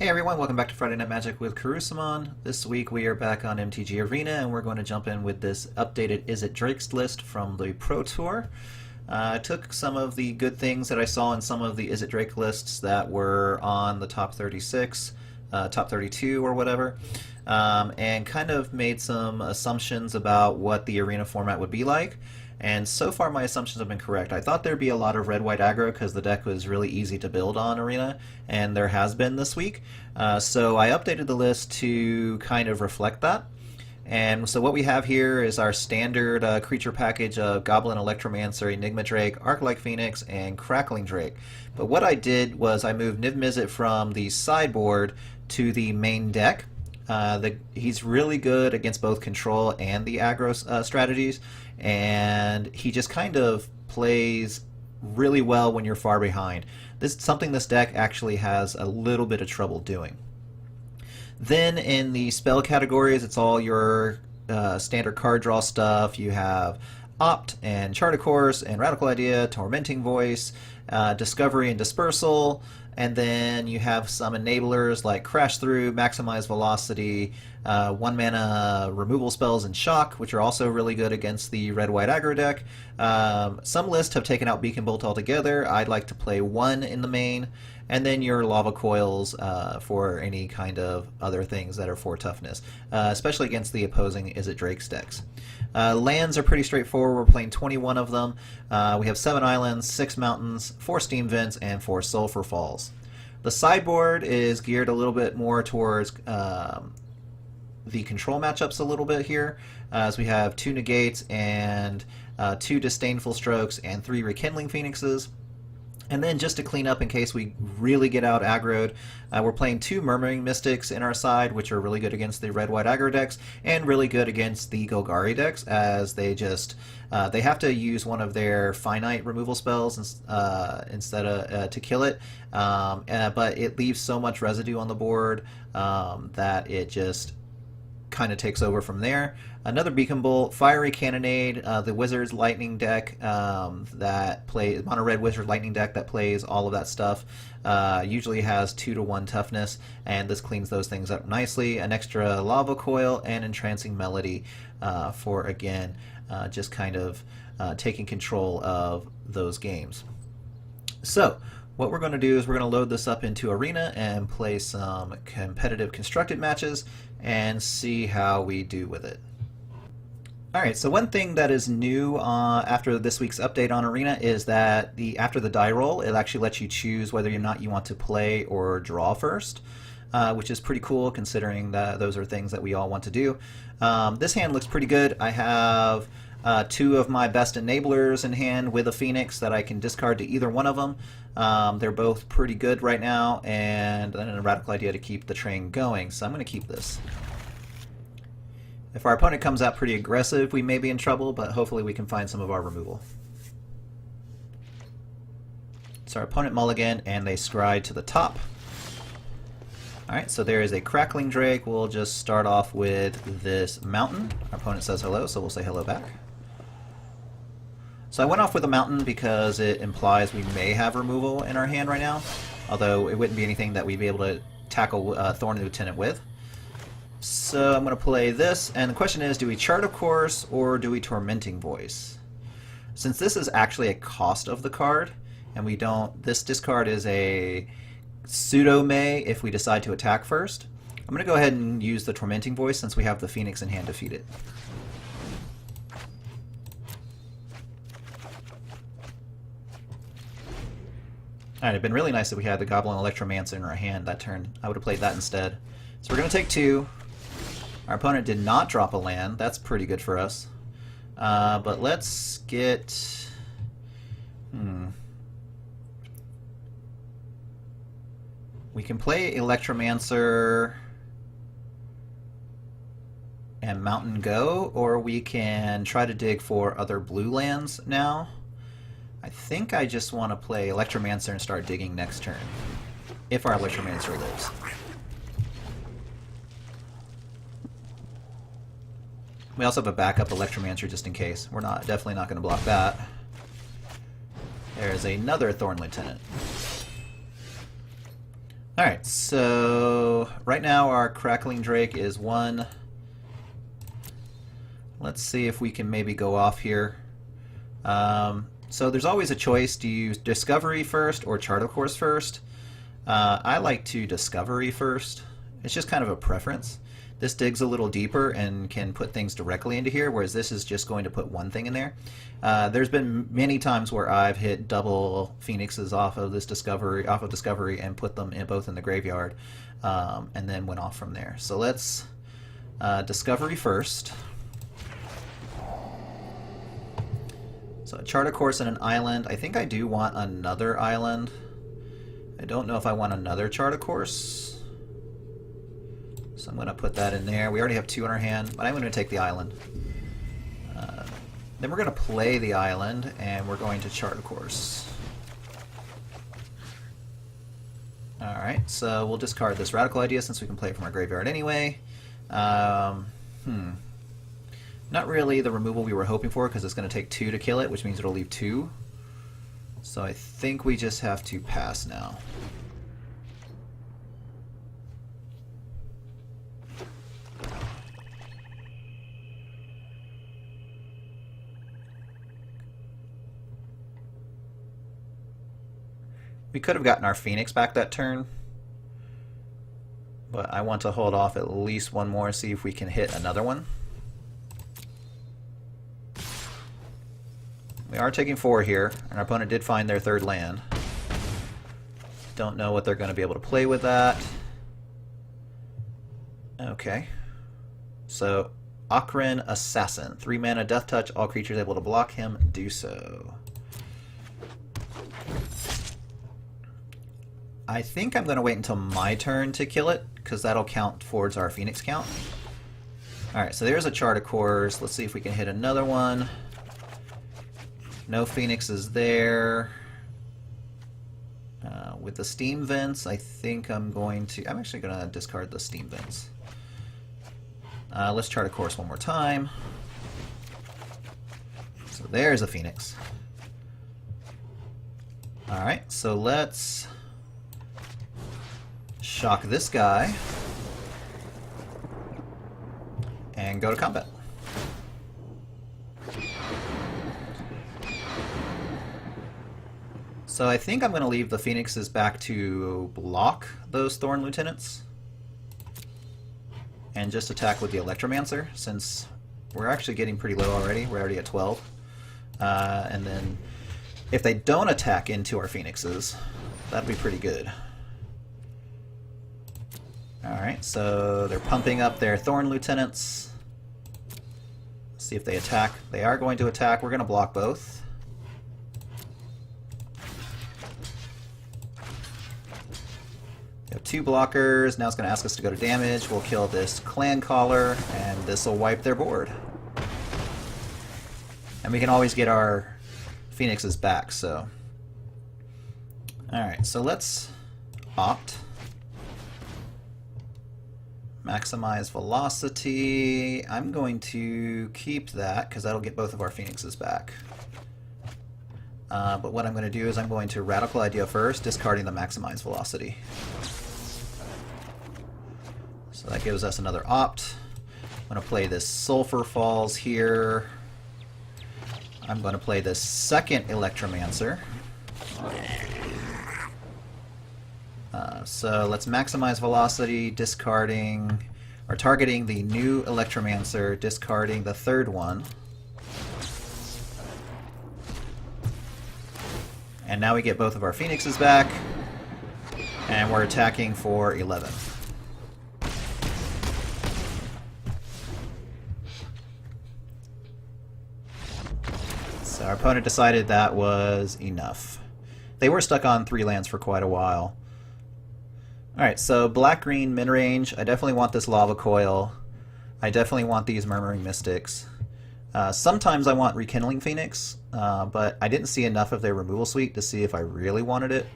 Hey everyone, welcome back to Friday Night Magic with Kurisumon. This week we are back on MTG Arena and we're going to jump in with this updated Izzet Drakes list from the Pro Tour. I took some of the good things that I saw in some of the Izzet Drake lists that were on the top 36, top 32 or whatever, and kind of made some assumptions about what the arena format would be like. And so far my assumptions have been correct. I thought there'd be a lot of red-white aggro because the deck was really easy to build on Arena, and there has been this week. So I updated the list to kind of reflect that. And so what we have here is our standard creature package of Goblin, Electromancer, Enigma Drake, Arc-like Phoenix, and Crackling Drake. But what I did was I moved Niv Mizzet from the sideboard to the main deck. He's really good against both control and the aggro strategies, and he just kind of plays really well when you're far behind. This is something this deck actually has a little bit of trouble doing. Then in the spell categories, it's all your standard card draw stuff. You have Opt and Chart a Course and Radical Idea, Tormenting Voice, Discovery and Dispersal, and then you have some enablers like Crash Through, Maximize Velocity, 1 mana removal spells, and Shock, which are also really good against the red-white aggro deck. Some lists have taken out Beacon Bolt altogether. I'd like to play 1 in the main, and then your Lava Coils for any kind of other things that are for toughness, especially against the opposing Izzet Drakes decks. Lands are pretty straightforward. We're playing 21 of them. We have 7 islands, 6 mountains, 4 steam vents, and 4 sulfur falls. The sideboard is geared a little bit more towards the control matchups a little bit here, as we have 2 negates and 2 disdainful strokes and 3 rekindling phoenixes. And then just to clean up in case we really get out aggroed, we're playing 2 Murmuring Mystics in our side, which are really good against the red-white aggro decks, and really good against the Golgari decks, as they just they have to use one of their finite removal spells instead of to kill it, but it leaves so much residue on the board that it just kind of takes over from there. Another Beacon Bolt, Fiery Cannonade, the Wizard's Lightning deck that plays mono red Wizard Lightning deck that plays all of that stuff. Usually has 2-to-1 toughness, and this cleans those things up nicely. An extra Lava Coil and Entrancing Melody for again just kind of taking control of those games. So what we're going to do is we're going to load this up into Arena and play some competitive constructed matches and see how we do with it. Alright, so one thing that is new after this week's update on Arena is that after the die roll, it actually lets you choose whether or not you want to play or draw first, which is pretty cool considering that those are things that we all want to do. This hand looks pretty good. I have 2 of my best enablers in hand with a Phoenix that I can discard to either one of them. They're both pretty good right now, and then a Radical Idea to keep the train going, so I'm going to keep this. If our opponent comes out pretty aggressive, we may be in trouble, but hopefully we can find some of our removal. So our opponent mulligan, and they scry to the top. Alright, so there is a Crackling Drake. We'll just start off with this mountain. Our opponent says hello, so we'll say hello back. So I went off with a mountain because it implies we may have removal in our hand right now, although it wouldn't be anything that we'd be able to tackle Thorn Lieutenant with. So I'm going to play this, and the question is, do we Chart a Course or do we Tormenting Voice? Since this is actually a cost of the card, and we don't, this discard is a pseudo-may if we decide to attack first, I'm going to go ahead and use the Tormenting Voice since we have the Phoenix in hand to feed it. Alright, it'd been really nice if we had the Goblin Electromancer in our hand that turn. I would have played that instead. So we're going to take 2. Our opponent did not drop a land. That's pretty good for us. But let's get... We can play Electromancer and Mountain Go, or we can try to dig for other blue lands now. I think I just want to play Electromancer and start digging next turn, if our Electromancer lives. We also have a backup Electromancer just in case. We're definitely not going to block that. There's another Thorn Lieutenant. Alright, so right now our Crackling Drake is 1. Let's see if we can maybe go off here. So there's always a choice. Do you use Discovery first or Chart of Course first? I like to Discovery first. It's just kind of a preference. This digs a little deeper and can put things directly into here, whereas this is just going to put one thing in there. There's been many times where I've hit double Phoenixes off of Discovery, and put them both in the graveyard, and then went off from there. So let's Discovery first. So a Chart of Course and an island. I think I do want another island. I don't know if I want another Chart of Course. So I'm going to put that in there. We already have 2 in our hand, but I'm going to take the island. Then we're going to play the island, and we're going to Chart of Course. Alright, so we'll discard this Radical Idea since we can play it from our graveyard anyway. Not really the removal we were hoping for, because it's going to take 2 to kill it, which means it'll leave 2. So I think we just have to pass now. We could have gotten our Phoenix back that turn, but I want to hold off at least one more, see if we can hit another one. We are taking 4 here, and our opponent did find their 3rd land. Don't know what they're going to be able to play with that. Okay. So, Akrin Assassin. 3 mana, Death Touch. All creatures able to block him do so. I think I'm going to wait until my turn to kill it, because that'll count towards our Phoenix count. Alright, so there's a Chart of Course. Let's see if we can hit another one. No Phoenixes there. With the Steam Vents, I think I'm actually going to discard the Steam Vents. Let's Chart of Course one more time. So there's a Phoenix. Alright, so let's shock this guy and go to combat. So I think I'm going to leave the Phoenixes back to block those Thorn Lieutenants and just attack with the Electromancer, since we're actually getting pretty low already. We're already at 12. And then if they don't attack into our Phoenixes, that'd be pretty good. Alright, so they're pumping up their Thorn Lieutenants. Let's see if they attack. They are going to attack. We're going to block both. We have 2 blockers. Now it's going to ask us to go to damage. We'll kill this Clan Caller, and this will wipe their board. And we can always get our Phoenixes back, so... Alright, so let's opt. Maximize velocity. I'm going to keep that, because that'll get both of our Phoenixes back. But what I'm going to do is I'm going to Radical Idea first, discarding the maximize velocity. So that gives us another opt. I'm going to play this Sulfur Falls here. I'm going to play this second Electromancer. So let's maximize velocity, discarding, or targeting the new Electromancer, discarding the 3rd one. And now we get both of our Phoenixes back, and we're attacking for 11. So our opponent decided that was enough. They were stuck on 3 lands for quite a while. Alright, so black-green mid-range. I definitely want this Lava Coil. I definitely want these Murmuring Mystics. Sometimes I want Rekindling Phoenix, but I didn't see enough of their removal suite to see if I really wanted it.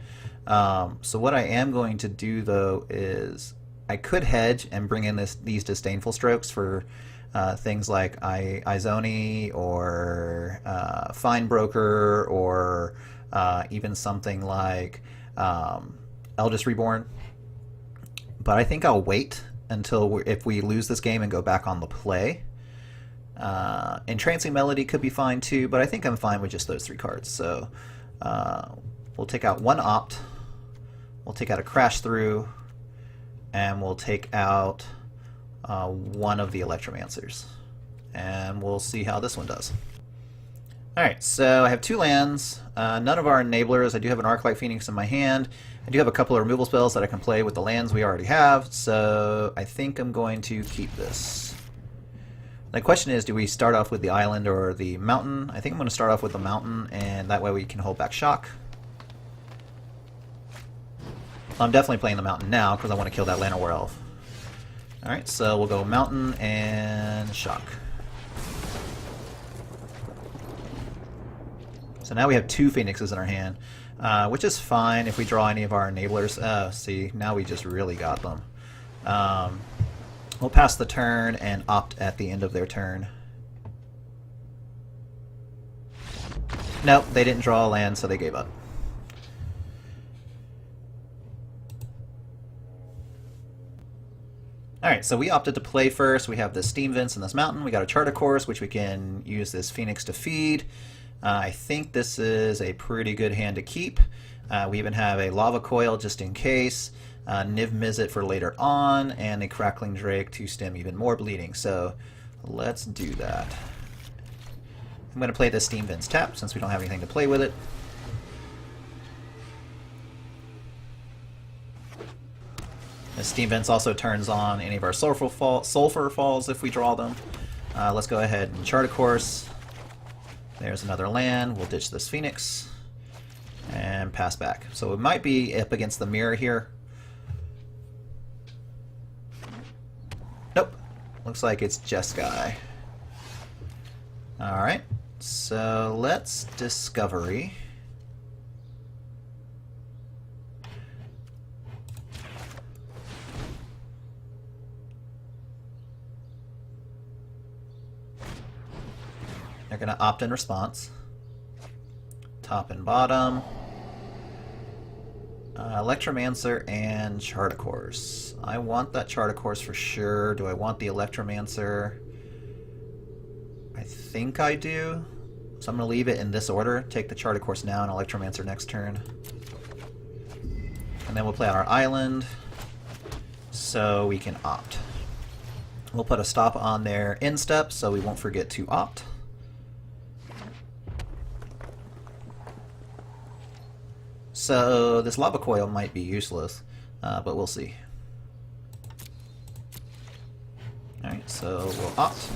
So what I am going to do, though, is I could hedge and bring in these Disdainful Strokes for things like Izoni or Fine Broker, or even something like Eldest Reborn. but I think I'll wait until if we lose this game and go back on the play. Entrancing Melody could be fine too, but I think I'm fine with just those 3 cards. So we'll take out 1 Opt, we'll take out a Crash Through, and we'll take out 1 of the Electromancers. And we'll see how this one does. Alright, so I have 2 lands, none of our enablers. I do have an Arclight Phoenix in my hand. I do have a couple of removal spells that I can play with the lands we already have, so I think I'm going to keep this. The question is, do we start off with the island or the mountain? I think I'm going to start off with the mountain, and that way we can hold back shock. I'm definitely playing the mountain now because I want to kill that Llanowar Elf. Alright, so we'll go mountain and shock. So now we have 2 Phoenixes in our hand, which is fine if we draw any of our enablers. See, now we just really got them. We'll pass the turn and Opt at the end of their turn. Nope, they didn't draw a land, so they gave up. Alright, so we opted to play first. We have this Steam Vents in this mountain. We got a Charter Course, which we can use this Phoenix to feed. I think this is a pretty good hand to keep. We even have a Lava Coil just in case, Niv Mizzet for later on, and a Crackling Drake to stem even more bleeding. So let's do that. I'm going to play this Steam Vents tap since we don't have anything to play with it. The Steam Vents also turns on any of our Sulfur Falls if we draw them. Let's go ahead and chart a course. There's another land. We'll ditch this Phoenix and pass back. So it might be up against the mirror here. Nope. Looks like it's Jeskai. Alright. So let's Discovery. They're going to opt in response. Top and bottom. Electromancer and Charter Course. I want that Charter Course for sure. Do I want the Electromancer? I think I do. So I'm going to leave it in this order. Take the Charter Course now and Electromancer next turn. And then we'll play on our island so we can opt. We'll put a stop on their end step so we won't forget to opt. So this Lava Coil might be useless, but we'll see. Alright, so we'll opt.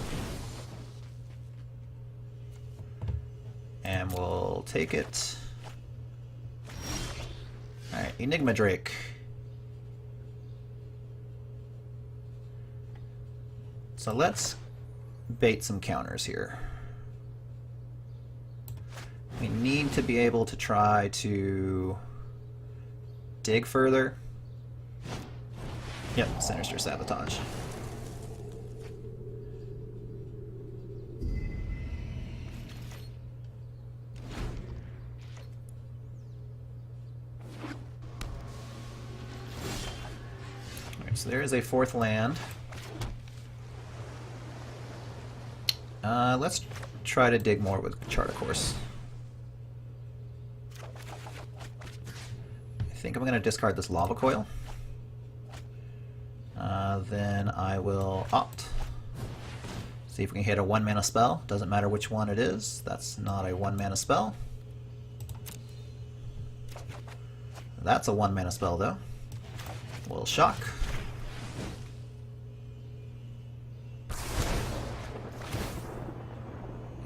And we'll take it. Alright, Enigma Drake. So let's bait some counters here. We need to be able to try to dig further. Yep, Sinister Sabotage. Alright, so there is a 4th land. Let's try to dig more with Charter Course. I think I'm going to discard this Lava Coil. Then I will opt. See if we can hit a 1-mana spell. Doesn't matter which one it is. That's not a 1-mana spell. That's a 1-mana spell though. We'll shock.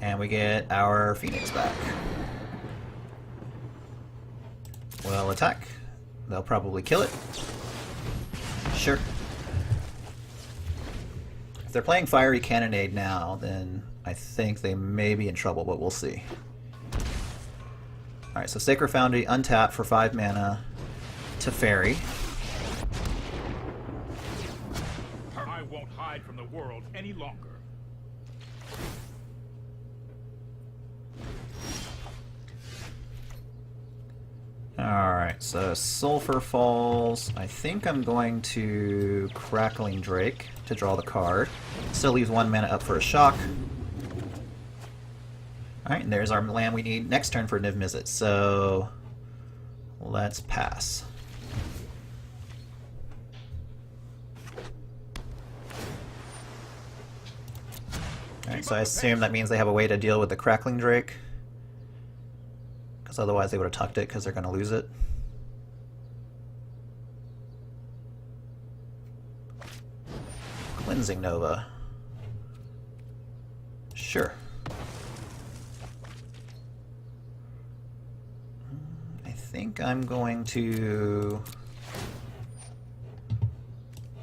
And we get our Phoenix back. We'll attack. They'll probably kill it. Sure. If they're playing Fiery Cannonade now, then I think they may be in trouble, but we'll see. Alright, so Sacred Foundry untapped for 5 mana to Fairy. I won't hide from the world any longer. Alright. Alright, so Sulfur Falls. I think I'm going to Crackling Drake to draw the card. Still leaves 1 mana up for a shock. Alright, and there's our land we need next turn for Niv Mizzet, so let's pass. Alright, so I assume that means they have a way to deal with the Crackling Drake. Because otherwise they would have tucked it because they're going to lose it. Cleansing Nova. Sure. I think I'm going to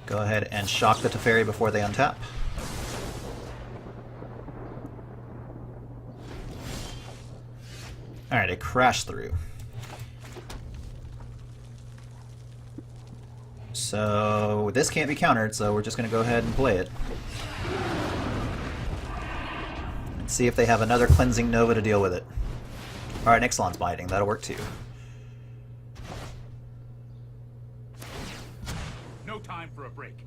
go ahead and shock the Teferi before they untap. Alright, it crashed through. So this can't be countered, so we're just going to go ahead and play it. And see if they have another Cleansing Nova to deal with it. Alright, Ixalan's Binding. That'll work too. No time for a break.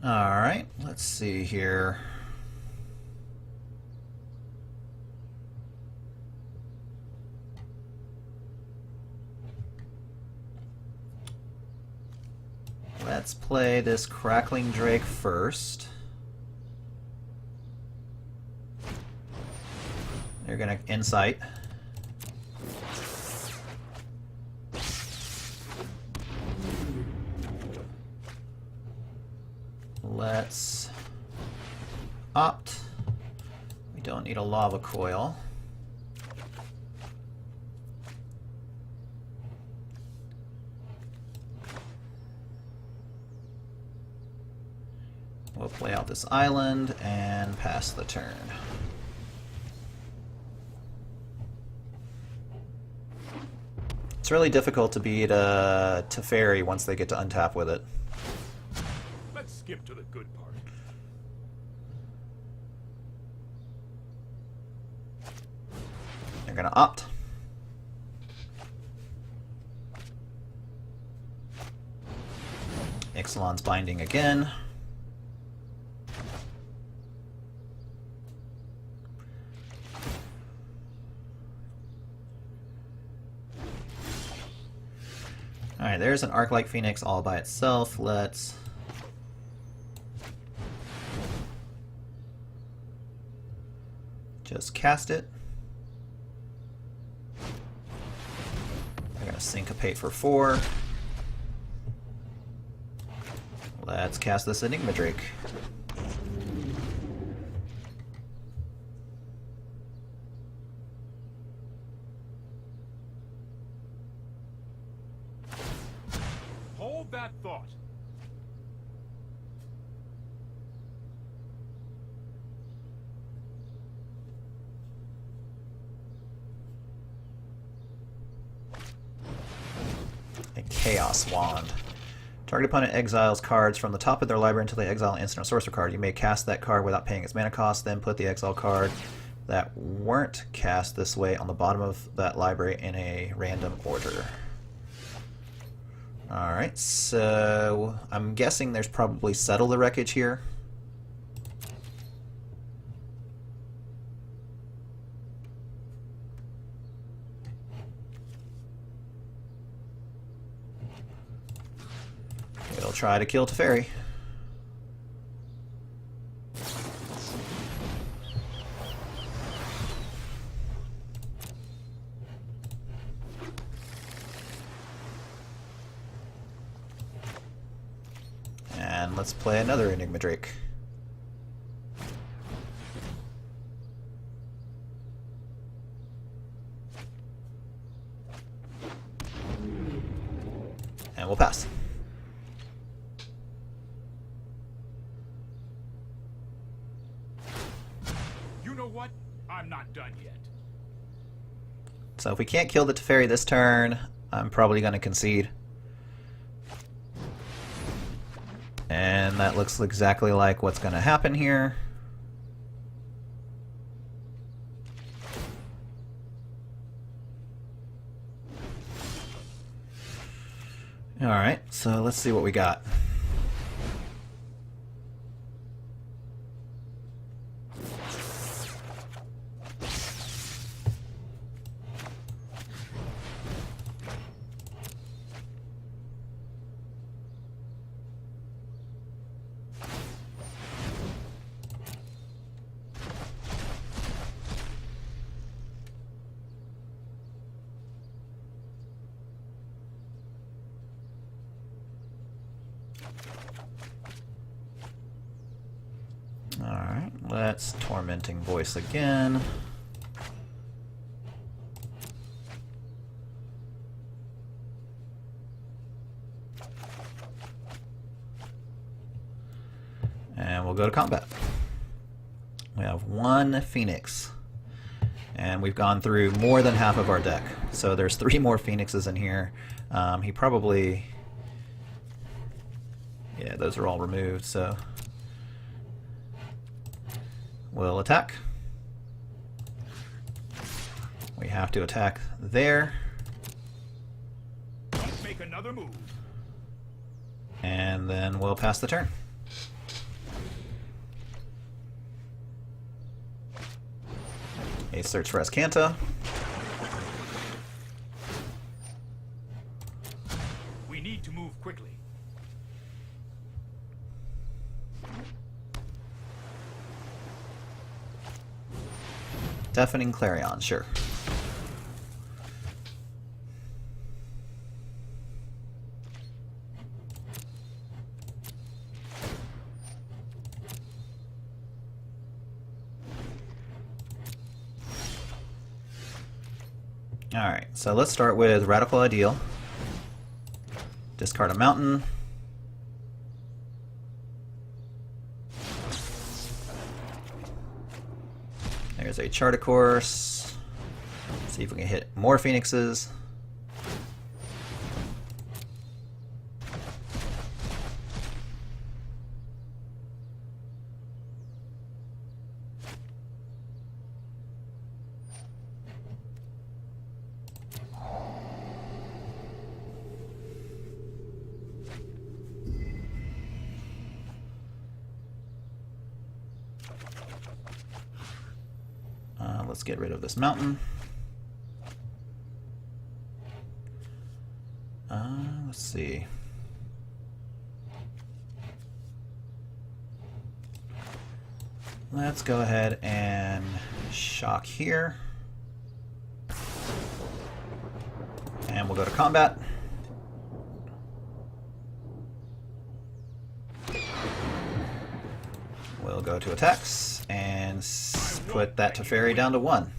Alright, let's see here. Let's play this Crackling Drake first. They're gonna Insight. Let's opt. We don't need a Lava Coil. We'll play out this island and pass the turn. It's really difficult to beat Teferi once they get to untap with it. Let's skip to the good part. They're gonna opt. Ixalan's Binding again. Alright, there's an Arc-like Phoenix all by itself. Let's just cast it. I'm going to Syncopate for 4. Let's cast this Enigma Drake. Hold that thought. A Chaos Wand. Target opponent exiles cards from the top of their library until they exile an instant or sorcerer card. You may cast that card without paying its mana cost, then put the exile card that weren't cast this way on the bottom of that library in a random order. Alright, so I'm guessing there's probably Settle the Wreckage here. It'll try to kill Teferi. And let's play another Enigma Drake. And we'll pass. You know what? I'm not done yet. So if we can't kill the Teferi this turn, I'm probably going to concede. And that looks exactly like what's going to happen here. Alright, so let's see what we got. Alright, let's Tormenting Voice again. And we'll go to combat. We have one Phoenix. And we've gone through more than half of our deck. So there's 3 more Phoenixes in here. He probably... Yeah, those are all removed, so... We'll attack. We have to attack there. Don't make another move. And then we'll pass the turn. A search for Escanta. We need to move quickly. Deafening Clarion, sure. Alright, so let's start with Radical Ideal. Discard a mountain. There's a Chart a Course. See if we can hit more Phoenixes. Let's get rid of this mountain. Let's see. Let's go ahead and shock here. And we'll go to combat. We'll go to attacks and put that Teferi down to 1.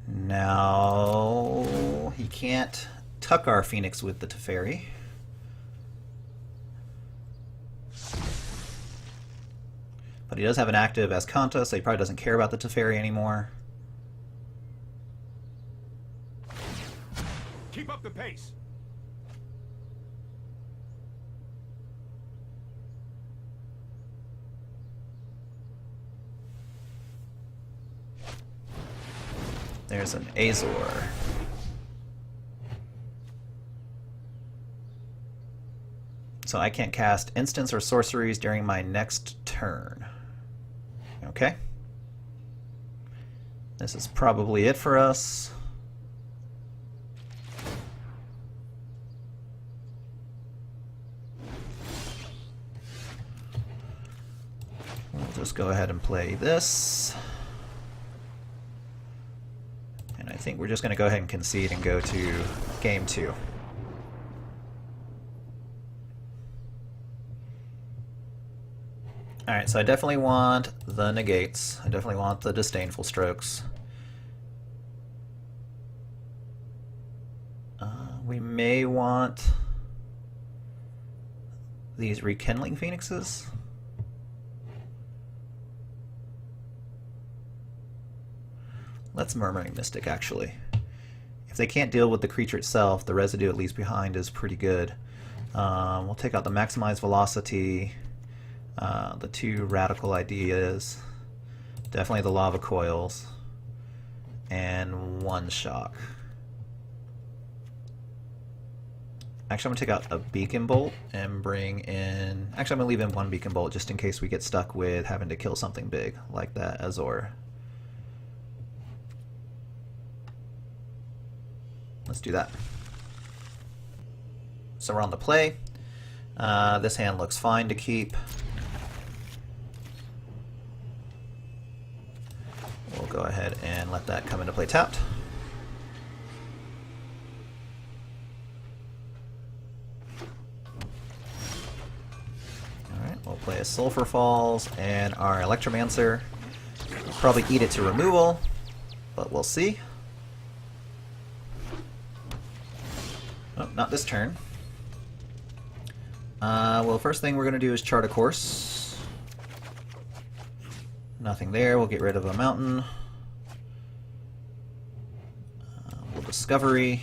Now he can't tuck our Phoenix with the Teferi. But he does have an active Escanta, so he probably doesn't care about the Teferi anymore. Keep up the pace. There's an Azor. So I can't cast instants or sorceries during my next turn. Okay. This is probably it for us. We'll just go ahead and play this. And I think we're just going to go ahead and concede and go to game 2. Alright, so I definitely want the negates. I definitely want the disdainful strokes. We may want these rekindling phoenixes. Let's Murmuring Mystic, actually. If they can't deal with the creature itself, the residue it leaves behind is pretty good. We'll take out the maximize velocity, the two radical ideas, definitely the lava coils, and one shock. Actually, I'm going to take out a beacon bolt and bring in... Actually, I'm going to leave in one beacon bolt just in case we get stuck with having to kill something big like that Azor. Let's do that. So we're on the play. This hand looks fine to keep. We'll go ahead and let that come into play tapped. Alright, we'll play a Sulfur Falls and our Electromancer. We'll probably eat it to removal, but we'll see. Oh, not this turn. Well, first thing we're going to do is chart a course. Nothing there. We'll get rid of a mountain. We'll Discovery.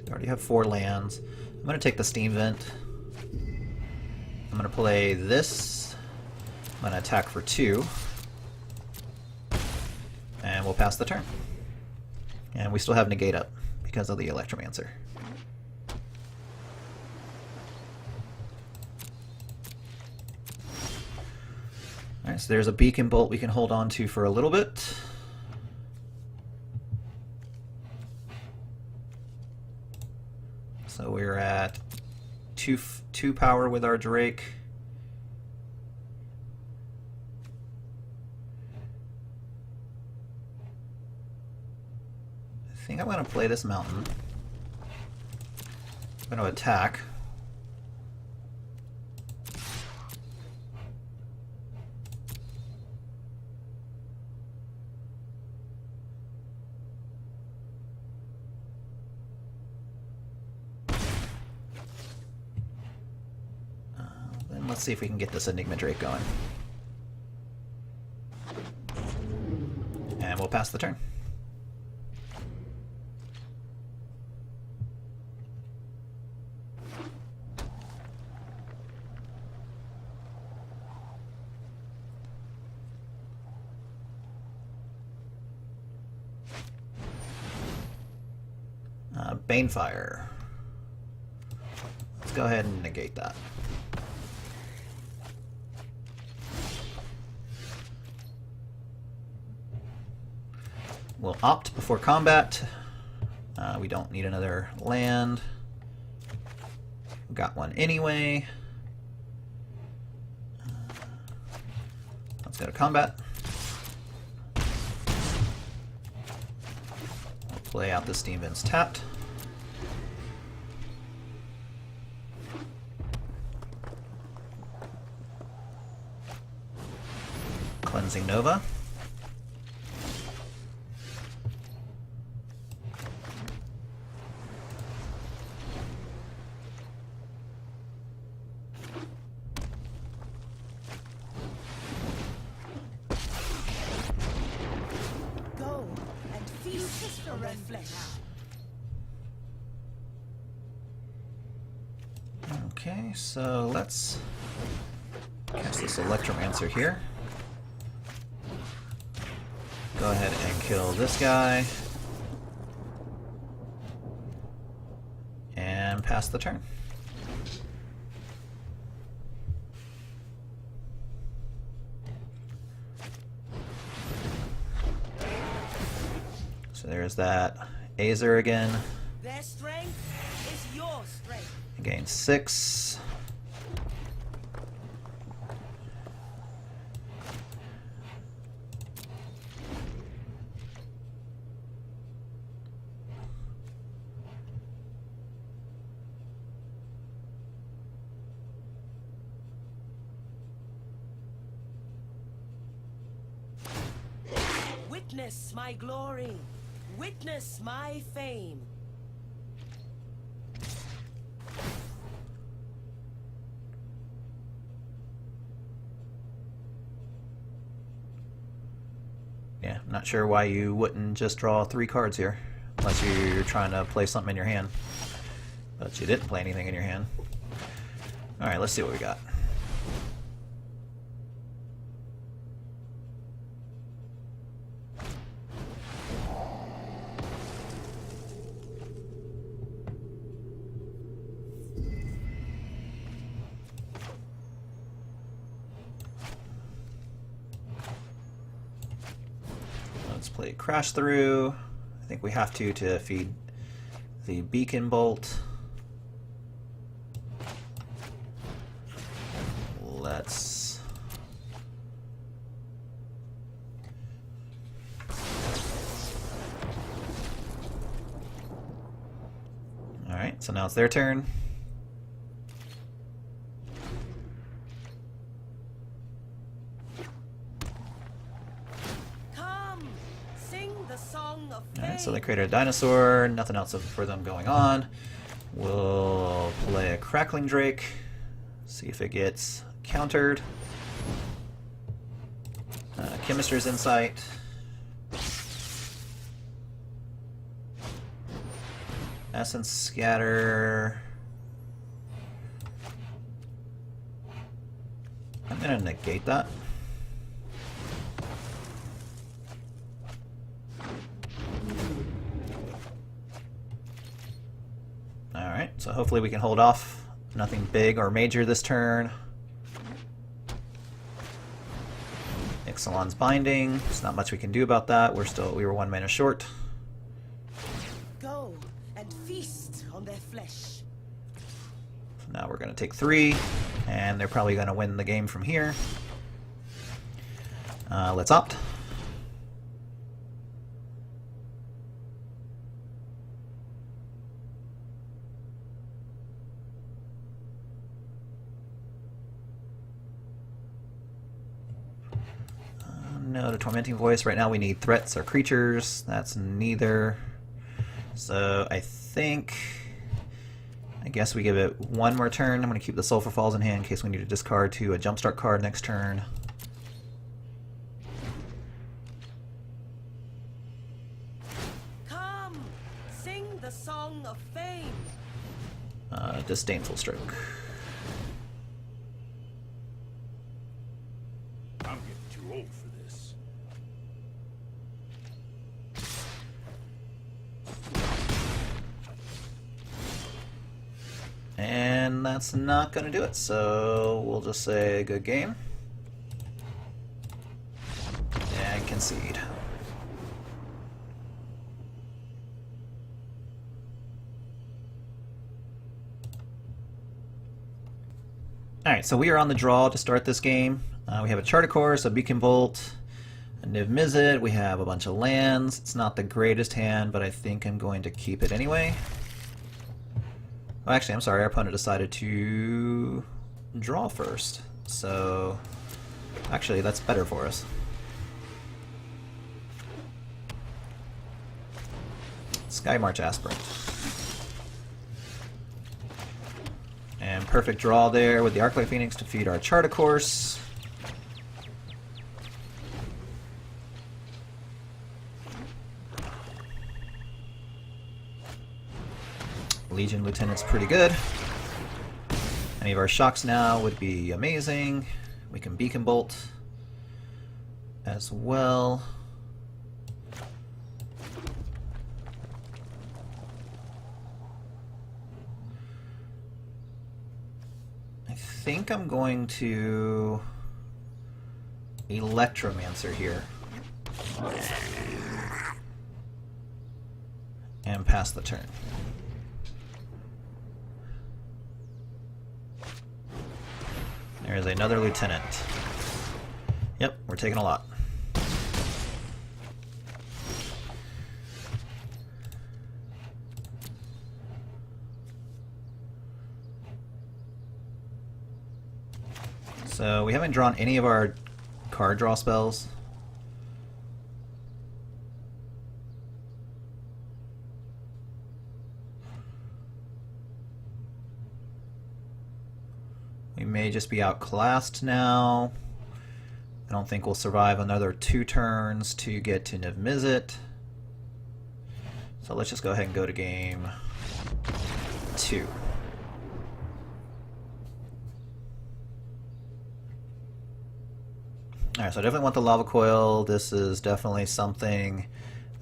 We already have 4 lands. I'm going to take the Steam Vent. I'm going to play this. I'm going to attack for 2. And we'll pass the turn. And we still have negate up because of the Electromancer. Alright, so there's a beacon bolt we can hold on to for a little bit. So we're at 2 power with our Drake. I think I'm going to play this mountain. I'm going to attack. Then let's see if we can get this Enigma Drake going. And we'll pass the turn. Banefire. Let's go ahead and negate that. We'll opt before combat. We don't need another land. We got one anyway. Let's go to combat. We'll play out the Steam Vents tapped. Cleansing Nova. Go and feast for red flesh. Okay, so let's cast this Electromancer here. Go ahead and kill this guy. And pass the turn. So there's that Azer again. Their strength is your strength. Gain 6. Witness my glory. Witness my fame. Yeah, I'm not sure why you wouldn't just draw 3 cards here, unless you're trying to play something in your hand. But you didn't play anything in your hand. Alright, let's see what we got. Let's play Crash Through. I think we have to feed the Beacon Bolt. Let's... Alright, so now it's their turn. Come, sing the song of Alright, so they fame. created a dinosaur, nothing else for them going on. We'll play a Crackling Drake, see if it gets countered. Chemister's Insight. Essence Scatter. I'm gonna negate that. Alright, so hopefully we can hold off. Nothing big or major this turn. Ixalan's Binding. There's not much we can do about that. We were 1 mana short. Go and feast on their flesh. So now we're gonna take 3, and they're probably gonna win the game from here. Let's opt. No, the Tormenting Voice. Right now we need threats or creatures. That's neither. So I guess we give it 1 more turn. I'm going to keep the Sulphur Falls in hand in case we need to discard to a Jumpstart card next turn. Come, sing the song of fame. Disdainful Stroke. I'm getting too old for this. And that's not going to do it, so we'll just say good game. And concede. Alright, so we are on the draw to start this game. We have a Charter Course, a Beacon Bolt, a Niv Mizzet, we have a bunch of lands. It's not the greatest hand, but I think I'm going to keep it anyway. Oh, actually, I'm sorry, our opponent decided to draw first. So, actually, that's better for us. Sky March Aspirant. And perfect draw there with the Arclight Phoenix to feed our Charter Course. Legion Lieutenant's pretty good. Any of our shocks now would be amazing. We can Beacon Bolt as well. I think I'm going to Electromancer here. And pass the turn. There's another Lieutenant. Yep, we're taking a lot. So we haven't drawn any of our card draw spells. We may just be outclassed now. I don't think we'll survive another 2 turns to get to Niv-Mizzet. So let's just go ahead and go to game 2. Alright, so I definitely want the Lava Coil. This is definitely something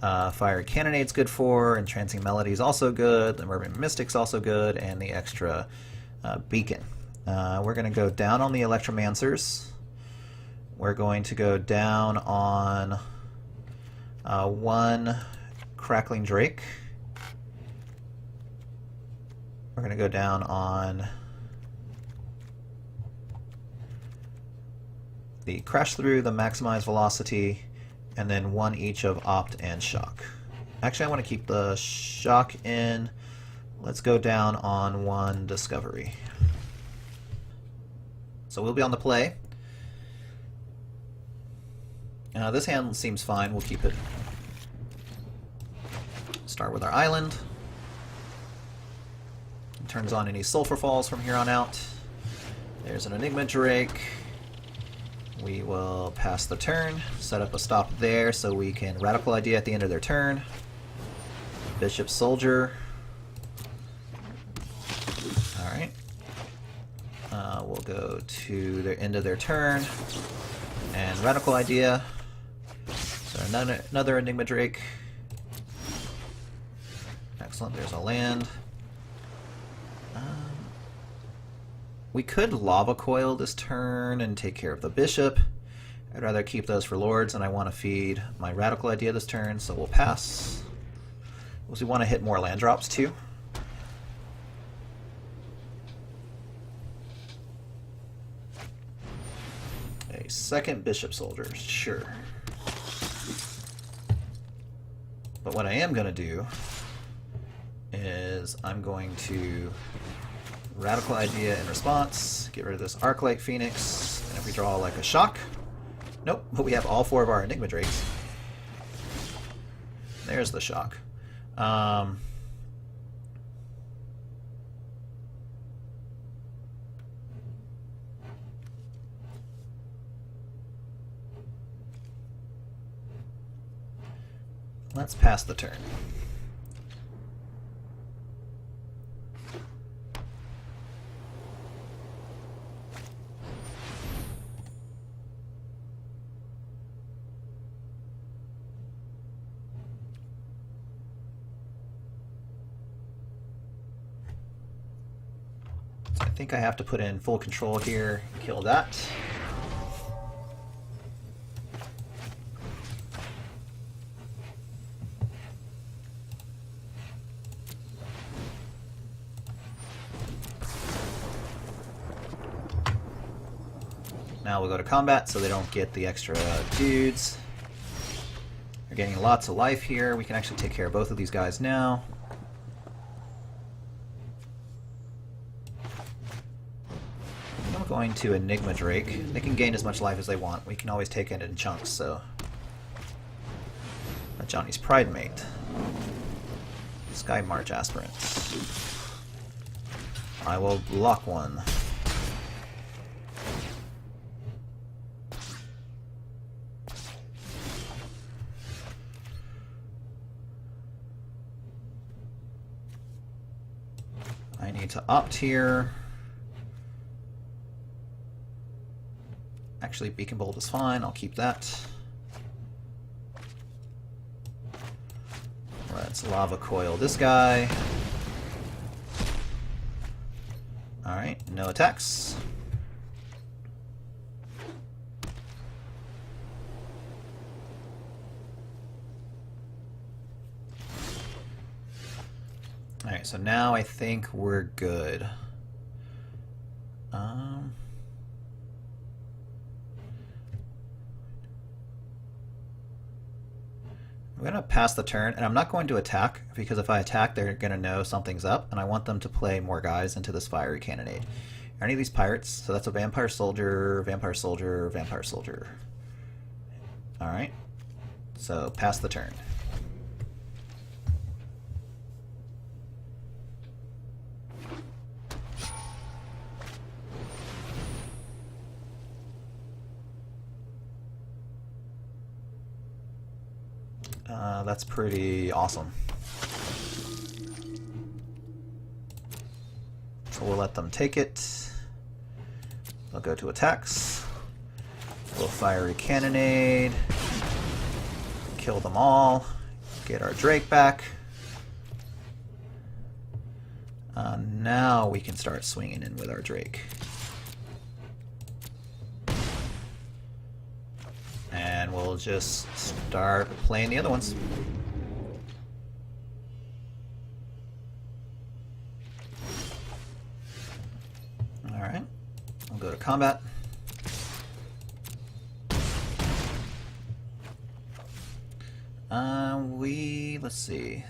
Fiery Cannonad's good for, Entrancing Melody's also good, the Murmuring Mystic's also good, and the extra Beacon. We're going to go down on the Electromancers. We're going to go down on 1 Crackling Drake. We're going to go down on the Crash Through, the Maximize Velocity, and then 1 each of Opt and Shock. Actually, I want to keep the Shock in. Let's go down on 1 Discovery. So we'll be on the play. This hand seems fine. We'll keep it. Start with our island. Turns on any Sulfur Falls from here on out. There's an Enigma Drake. We will pass the turn, set up a stop there so we can Radical Idea at the end of their turn. Bishop Soldier. Alright. We'll go to the end of their turn and Radical Idea. So another Enigma Drake. Excellent, there's a land. We could Lava Coil this turn and take care of the bishop. I'd rather keep those for lords, and I want to feed my Radical Idea this turn, so we'll pass. Because we want to hit more land drops too. A second Bishop Soldier, sure. But what I am going to do is I'm going to Radical Idea in response, get rid of this Arclight Phoenix, and if we draw like a Shock, nope, but we have all 4 of our Enigma Drakes. There's the Shock. Let's pass the turn. I think I have to put in full control here, kill that. Now we'll go to combat so they don't get the extra dudes. They're getting lots of life here. We can actually take care of both of these guys now. I'm going to Enigma Drake. They can gain as much life as they want. We can always take it in chunks, so... Johnny's Pride Mate. Sky March Aspirants. I will block 1. I need to opt here. Actually, Beacon Bolt is fine. I'll keep that. Let's Lava Coil this guy. Alright, no attacks. Alright, so now I think we're good. I'm going to pass the turn, and I'm not going to attack, because if I attack, they're going to know something's up, and I want them to play more guys into this Fiery Cannonade. Are any of these pirates? So that's a Vampire Soldier, Vampire Soldier, Vampire Soldier. Alright. So, pass the turn. That's pretty awesome. So we'll let them take it. They'll go to attacks. We'll fiery cannonade. Kill them all. Get our Drake back. Now we can start swinging in with our Drake. And we'll just start playing the other ones. Alright, we'll go to combat. Let's see.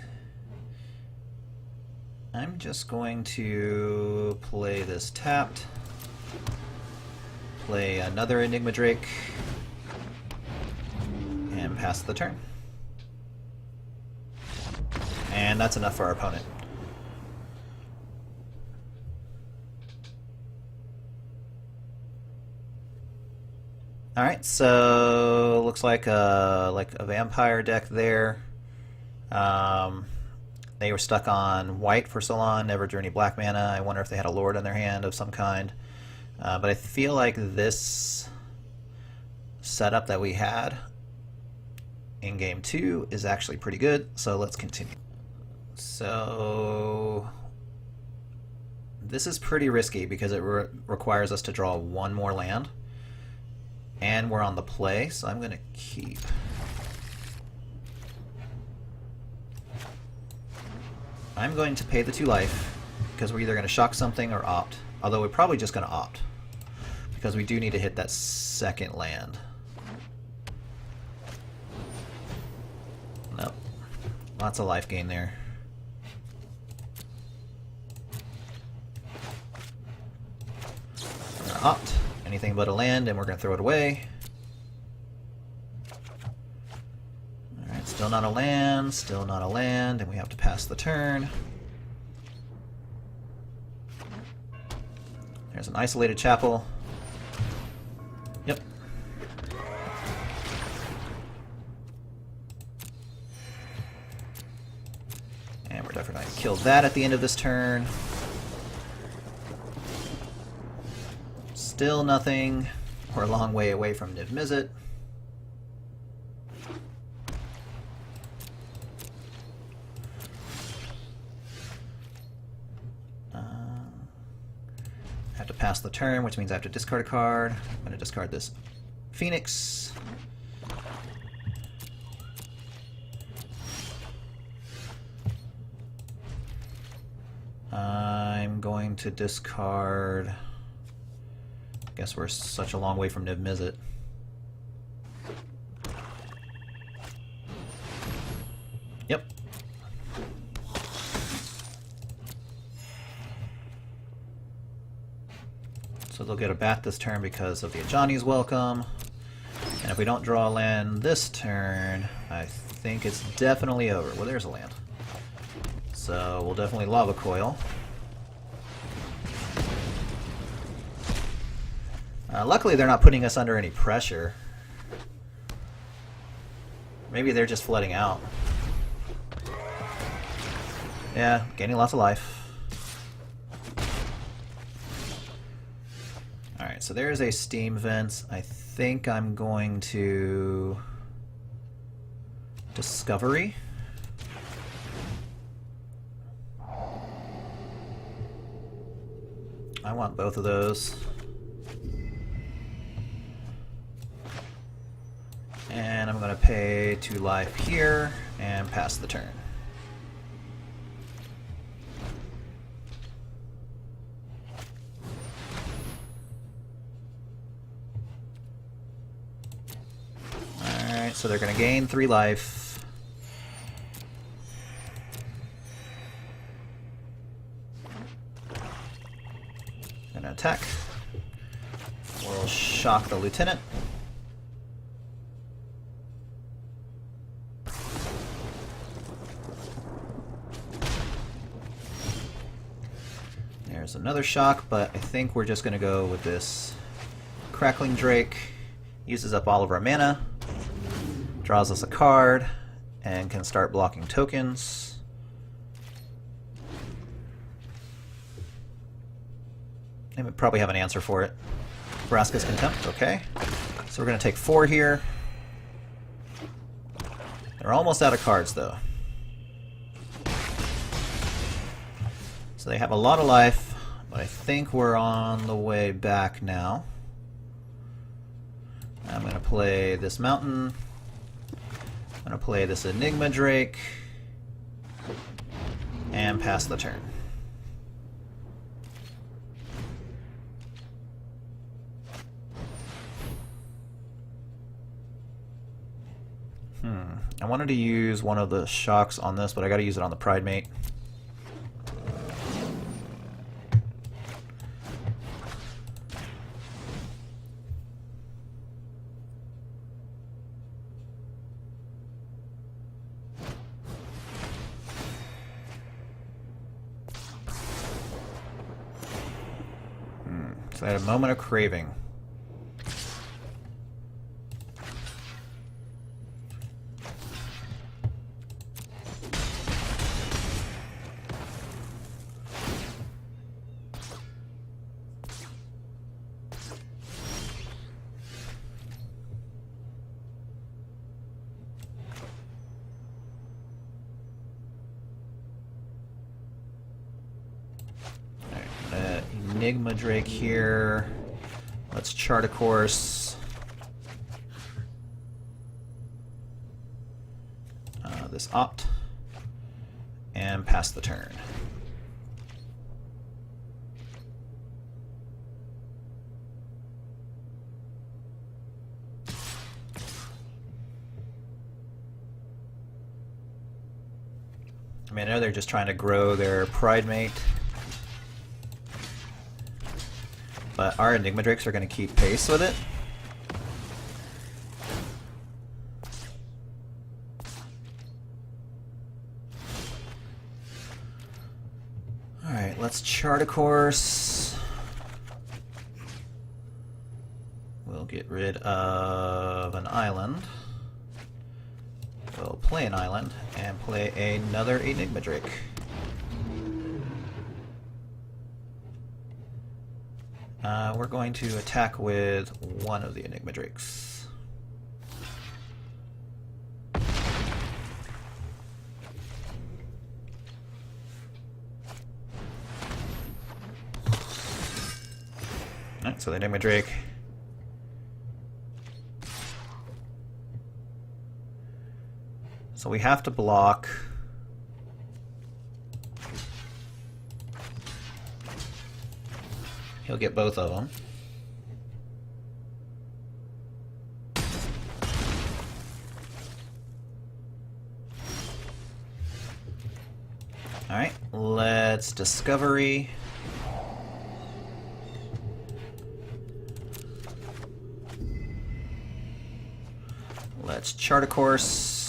I'm just going to play this tapped. Play another Enigma Drake. And pass the turn. And that's enough for our opponent. Alright, so looks like a vampire deck there. They were stuck on white for so long, never drew any black mana. I wonder if they had a lord in their hand of some kind. But I feel like this setup that we had in game 2 is actually pretty good, so let's continue. So this is pretty risky because it requires us to draw one more land. And we're on the play, so I'm going to keep. I'm going to pay the 2 life, because we're either going to shock something or opt. Although we're probably just going to opt, because we do need to hit that second land. Nope. Lots of life gain there. We're going to opt. Anything but a land, and we're going to throw it away. Alright, still not a land, and we have to pass the turn. There's an isolated chapel. Yep. And we're definitely going to kill that at the end of this turn. Still nothing. We're a long way away from Niv-Mizzet. I have to pass the turn, which means I have to discard a card. I'm going to discard this Phoenix. I'm going to discard... Guess we're such a long way from Niv-Mizzet. Yep. So they'll get a bat this turn because of the Ajani's Welcome. And if we don't draw a land this turn, I think it's definitely over. Well, there's a land. So we'll definitely Lava Coil. Luckily, they're not putting us under any pressure. Maybe they're just flooding out. Yeah, gaining lots of life. Alright, so there's a Steam Vents. I think I'm going to... Discovery. I want both of those. And I'm going to pay 2 life here and pass the turn. Alright, so they're going to gain 3 life. Going to attack. We'll shock the lieutenant. There's another shock, but I think we're just going to go with this Crackling Drake. Uses up all of our mana, draws us a card, and can start blocking tokens. And we probably have an answer for it. Vraska's Contempt, okay. So we're going to take 4 here. They're almost out of cards, though. So they have a lot of life, but I think we're on the way back now. I'm going to play this Mountain. I'm going to play this Enigma Drake. And pass the turn. I wanted to use one of the shocks on this, but I got to use it on the Pridemate. So I had a moment of craving. Enigma Drake here. Let's chart a course. This opt. And pass the turn. I mean, I know they're just trying to grow their Pridemate. But our Enigma Drakes are going to keep pace with it. Alright, let's chart a course. We'll get rid of an island. We'll play an island and play another Enigma Drake. We're going to attack with one of the Enigma Drakes. Alright, so the Enigma Drake. So we have to block. He'll get both of them. Alright, let's Discovery. Let's chart a course.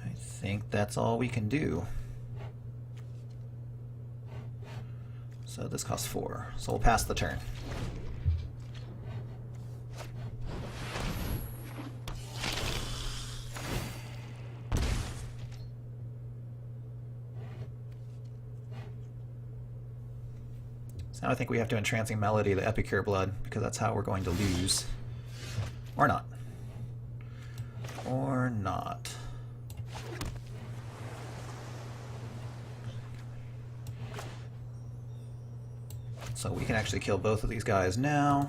I think that's all we can do. So this costs 4, so we'll pass the turn. So now I think we have to Entrancing Melody the Epicure Blood, because that's how we're going to lose. Or not. Or not. So we can actually kill both of these guys now.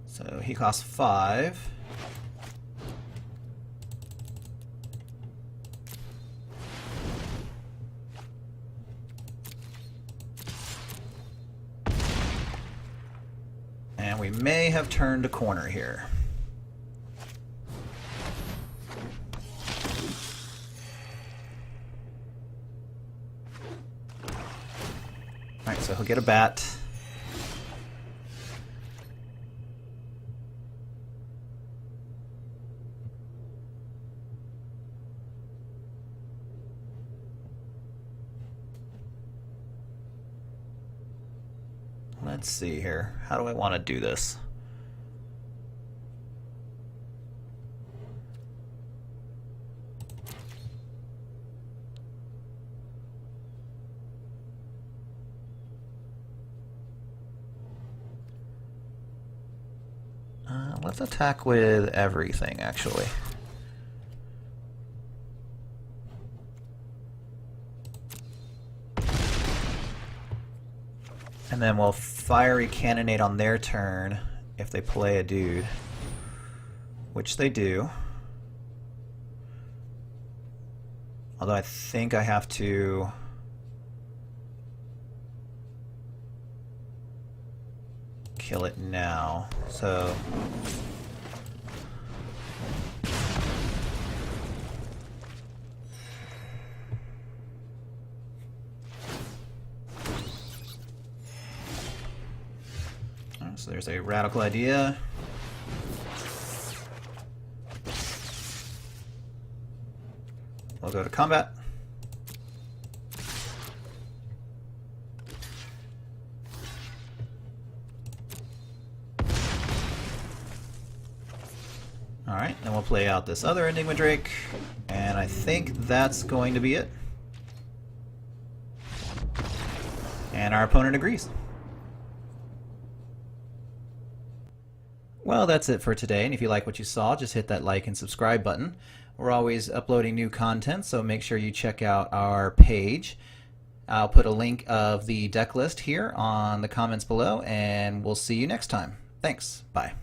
So he costs 5. We may have turned a corner here. Alright, so he'll get a bat. Let's see here. How do I want to do this? Let's attack with everything, actually. And then we'll fiery cannonade on their turn if they play a dude, which they do. Although I think I have to kill it now. So so there's a radical idea. We'll go to combat. Alright, then we'll play out this other Enigma Drake, and I think that's going to be it. And our opponent agrees. Well, that's it for today, and if you like what you saw, just hit that like and subscribe button. We're always uploading new content, so make sure you check out our page. I'll put a link of the deck list here on the comments below, and we'll see you next time. Thanks. Bye.